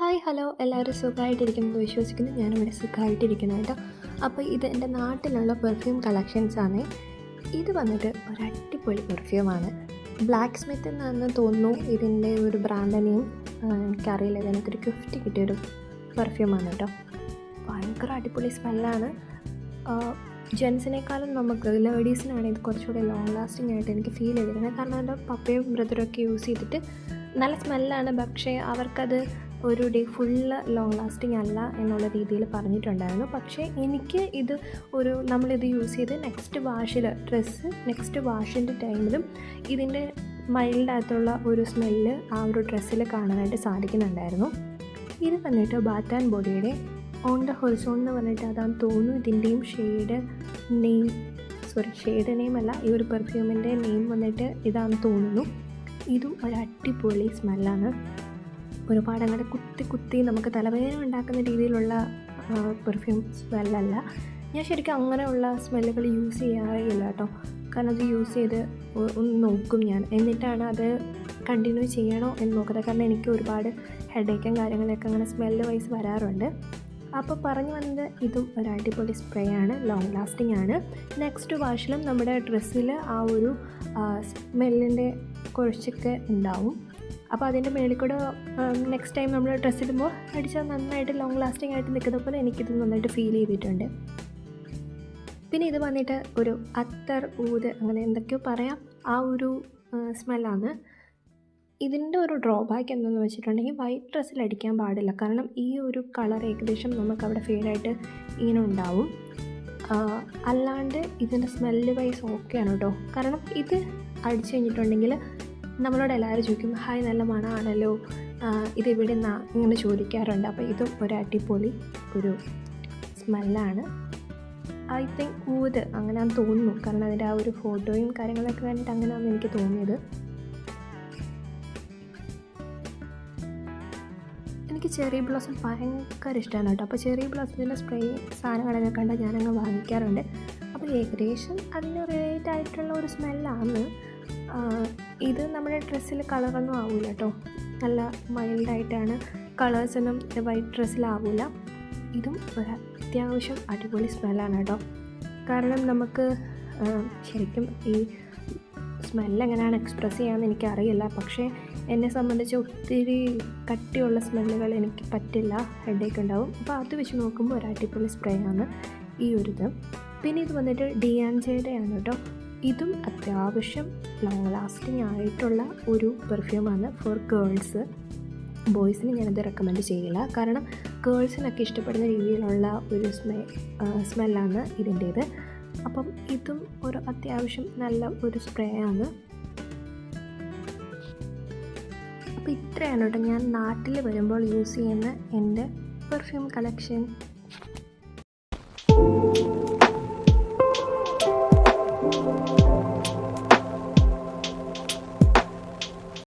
Hi hello എല്ലാവരും സുഖമായിട്ടിരിക്കുന്നത് വിശ്വസിക്കുന്നു. ഞാനിവിടെ സുഖമായിട്ടിരിക്കുന്നു കേട്ടോ. അപ്പോൾ ഇത് എൻ്റെ നാട്ടിലുള്ള പെർഫ്യൂം കളക്ഷൻസാണ്. ഇത് വന്നിട്ട് ഒരു അടിപൊളി പെർഫ്യൂമാണ്. ബ്ലാക്ക് സ്മിത്ത് എന്നാണെന്ന് തോന്നുന്നു ഇതിൻ്റെ ഒരു ബ്രാൻഡ് നെയിം. എനിക്കറിയില്ല, ഇതെനിക്കൊരു ഗിഫ്റ്റ് കിട്ടിയൊരു പെർഫ്യൂമാണ് കേട്ടോ. ഭയങ്കര അടിപൊളി സ്മെല്ലാണ്. ജെൻസിനേക്കാളും നമുക്ക് ലേഡീസിനാണ് ഇത് കുറച്ചുകൂടി ലോങ് ലാസ്റ്റിംഗ് ആയിട്ട് എനിക്ക് ഫീൽ ചെയ്തിരുന്നത്. കാരണം എൻ്റെ പപ്പയും ബ്രദറൊക്കെ യൂസ് ചെയ്തിട്ട് നല്ല സ്മെല്ലാണ്, പക്ഷേ അവർക്കത് ഒരു ഡേ ഫുള്ള് ലോങ് ലാസ്റ്റിംഗ് അല്ല എന്നുള്ള രീതിയിൽ പറഞ്ഞിട്ടുണ്ടായിരുന്നു. പക്ഷേ എനിക്ക് ഇത് നമ്മളിത് യൂസ് ചെയ്ത് നെക്സ്റ്റ് വാഷിൻ്റെ ടൈമിലും ഇതിൻ്റെ മൈൽഡായിട്ടുള്ള ഒരു സ്മെല്ല് ആ ഒരു ഡ്രസ്സിൽ കാണാനായിട്ട് സാധിക്കുന്നുണ്ടായിരുന്നു. ഇത് വന്നിട്ട് ബാത്ത് ആൻഡ് ബോഡിയുടെ ഓൺ ദ ഹൊറിസോൺ എന്ന് പറഞ്ഞിട്ട് അതാന്ന് തോന്നുന്നു ഇതിൻ്റെയും ഷെയ്ഡ് നെയിം അല്ല, ഈ ഒരു പെർഫ്യൂമിൻ്റെ നെയിം വന്നിട്ട് ഇതാണെന്ന് തോന്നുന്നു. ഇതും ഒരു അടിപൊളി സ്മെല്ലാണ്. ഒരുപാട് അങ്ങോട്ട് കുത്തി നമുക്ക് തലവേദന ഉണ്ടാക്കുന്ന രീതിയിലുള്ള പെർഫ്യൂം സ്മെല്ലല്ല. ഞാൻ ശരിക്കും അങ്ങനെയുള്ള സ്മെല്ലുകൾ യൂസ് ചെയ്യാറില്ല കേട്ടോ. കാരണം അത് യൂസ് ചെയ്ത് ഒന്ന് നോക്കും ഞാൻ, എന്നിട്ടാണ് അത് കണ്ടിന്യൂ ചെയ്യണോ എന്ന് നോക്കുന്നത്. കാരണം എനിക്ക് ഒരുപാട് ഹെഡേക്കും കാര്യങ്ങളൊക്കെ അങ്ങനെ സ്മെല്ല് വൈസ് വരാറുണ്ട്. അപ്പോൾ പറഞ്ഞു വന്നത് ഇതും ഒരു അടിപൊളി സ്പ്രേ ആണ്, ലോങ് ലാസ്റ്റിംഗ് ആണ്. നെക്സ്റ്റ് വാഷിലും നമ്മുടെ ഡ്രസ്സിൽ ആ ഒരു സ്മെല്ലിൻ്റെ കുറച്ചൊക്കെ ഉണ്ടാവും. അപ്പോൾ അതിൻ്റെ മേളിൽ കൂടെ നെക്സ്റ്റ് ടൈം നമ്മൾ ഡ്രസ്സ് ഇടുമ്പോൾ അടിച്ചാൽ നന്നായിട്ട് ലോങ് ലാസ്റ്റിംഗ് ആയിട്ട് നിൽക്കുന്ന പോലെ എനിക്കിത് നന്നായിട്ട് ഫീൽ ചെയ്തിട്ടുണ്ട്. പിന്നെ ഇത് വന്നിട്ട് ഒരു അത്തർ ഊത് അങ്ങനെ എന്തൊക്കെയോ പറയാം, ആ ഒരു സ്മെല്ലാണ്. ഇതിൻ്റെ ഒരു ഡ്രോബാക്ക് എന്തെന്ന് വെച്ചിട്ടുണ്ടെങ്കിൽ വൈറ്റ് ഡ്രസ്സിൽ അടിക്കാൻ പാടില്ല. കാരണം ഈ ഒരു കളർ ഏകദേശം നമുക്കവിടെ ഫെയ്ഡായിട്ട് ഇങ്ങനെ ഉണ്ടാവും. അല്ലാണ്ട് ഇതിൻ്റെ സ്മെല്ല് വൈസ് ഓക്കെയാണ് കേട്ടോ. കാരണം ഇത് അടിച്ചു കഴിഞ്ഞിട്ടുണ്ടെങ്കിൽ നമ്മളോട് എല്ലാവരും ചോദിക്കും, ഹായ് നല്ല മണമാണല്ലോ, ഇതിവിടെ ഇങ്ങനെ ചോദിക്കാറുണ്ട്. അപ്പോൾ ഇതും ഒരു അടിപൊളി ഒരു സ്മെല്ലാണ്. ഐ തിങ്ക് ഊത് അങ്ങനെയാണെന്ന് തോന്നുന്നു. കാരണം അതിൻ്റെ ആ ഒരു ഫോട്ടോയും കാര്യങ്ങളൊക്കെ കണ്ടിട്ട് അങ്ങനെയാണെന്ന് എനിക്ക് തോന്നിയത്. എനിക്ക് ചെറി ബ്ലോസം ഭയങ്കര ഇഷ്ടമാണ് കേട്ടോ. അപ്പോൾ ചെറി ബ്ലോസത്തിൻ്റെ സ്പ്രേ സാധനങ്ങളൊക്കെ കണ്ടാൽ ഞാനങ്ങ് വാങ്ങിക്കാറുണ്ട്. അപ്പോൾ ഏകദേശം അതിന് റിലേറ്റ് ആയിട്ടുള്ള ഒരു സ്മെല്ലാണ്. ഇത് നമ്മുടെ ഡ്രസ്സിൽ കളറൊന്നും ആവില്ല കേട്ടോ. നല്ല മൈൽഡായിട്ടാണ്, കളേഴ്സൊന്നും വൈറ്റ് ഡ്രസ്സിലാവില്ല. ഇതും ഒരു അത്യാവശ്യം അടിപൊളി സ്മെല്ലാണ് കേട്ടോ. കാരണം നമുക്ക് ശരിക്കും ഈ സ്മെല്ല് എങ്ങനെയാണ് എക്സ്പ്രസ് ചെയ്യാമെന്ന് എനിക്കറിയില്ല. പക്ഷേ എന്നെ സംബന്ധിച്ച് ഒത്തിരി കട്ടിയുള്ള സ്മെല്ലുകൾ എനിക്ക് പറ്റില്ല, ഹെഡേക്ക് ഉണ്ടാവും. അപ്പോൾ അത് വെച്ച് നോക്കുമ്പോൾ ഒരു അടിപൊളി സ്പ്രേ ആണ് ഈ ഒരിത്. പിന്നെ ഇത് വന്നിട്ട് ഡിയാൻജയുടെ ആണ് കേട്ടോ. ഇതും അത്യാവശ്യം ലോങ് ലാസ്റ്റിംഗ് ആയിട്ടുള്ള ഒരു പെർഫ്യൂമാണ് ഫോർ ഗേൾസ്. ബോയ്സിന് ഞാനത് റെക്കമെൻഡ് ചെയ്യില്ല. കാരണം ഗേൾസിനൊക്കെ ഇഷ്ടപ്പെടുന്ന രീതിയിലുള്ള ഒരു സ്മെല്ലാണ് ഇതിൻ്റേത്. അപ്പം ഇതും ഒരു അത്യാവശ്യം നല്ല ഒരു സ്പ്രേ ആണ്. അപ്പോൾ ഇത്രയാണ് കേട്ടോ ഞാൻ നാട്ടിൽ വരുമ്പോൾ യൂസ് ചെയ്യുന്ന എൻ്റെ പെർഫ്യൂം കളക്ഷൻ.